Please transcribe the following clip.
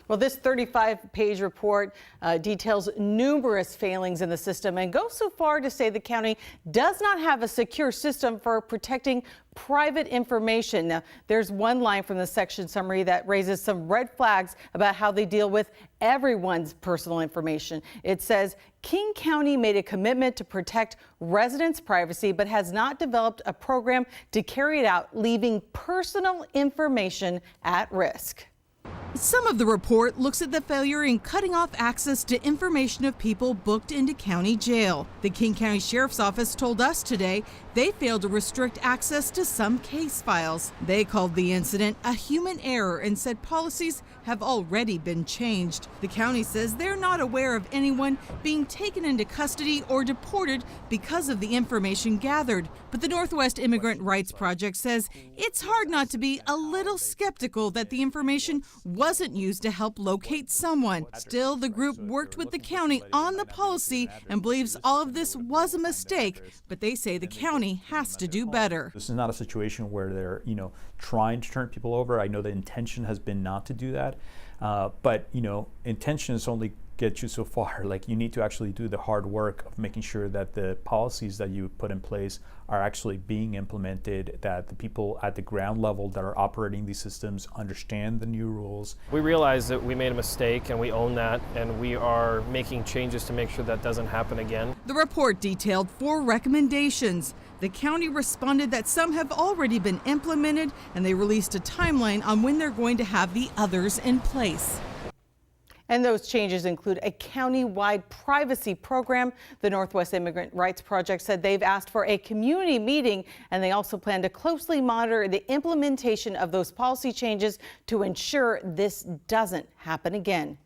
Well, this 35-page report details numerous failings in the system and goes so far to say the county does not have a secure system for protecting private information. Now, there's one line from the section summary that raises some red flags about how they deal with everyone's personal information. It says King County made a commitment to protect residents' privacy, but has not developed a program to carry it out, leaving personal information at risk. Some of the report looks at the failure in cutting off access to information of people booked into county jail. The King County Sheriff's Office told us today they failed to restrict access to some case files. They called the incident a human error and said policies have already been changed. The county says they're not aware of anyone being taken into custody or deported because of the information gathered. But the Northwest Immigrant Rights Project says it's hard not to be a little skeptical that the information wasn't used to help locate someone. Still, the group worked with the county on the policy and believes all of this was a mistake, but they say the county has to do better. This is not a situation where they're, trying to turn people over. I know the intention has been not to do that, but intentions only get you so far. Like, you need to actually do the hard work of making sure that the policies that you put in place are actually being implemented, that the people at the ground level that are operating these systems understand the new rules. We realize that we made a mistake and we own that, and we are making changes to make sure that doesn't happen again. The report detailed 4 recommendations. The county responded that some have already been implemented, and they released a timeline on when they're going to have the others in place. And those changes include a county-wide privacy program. The Northwest Immigrant Rights Project said they've asked for a community meeting, and they also plan to closely monitor the implementation of those policy changes to ensure this doesn't happen again.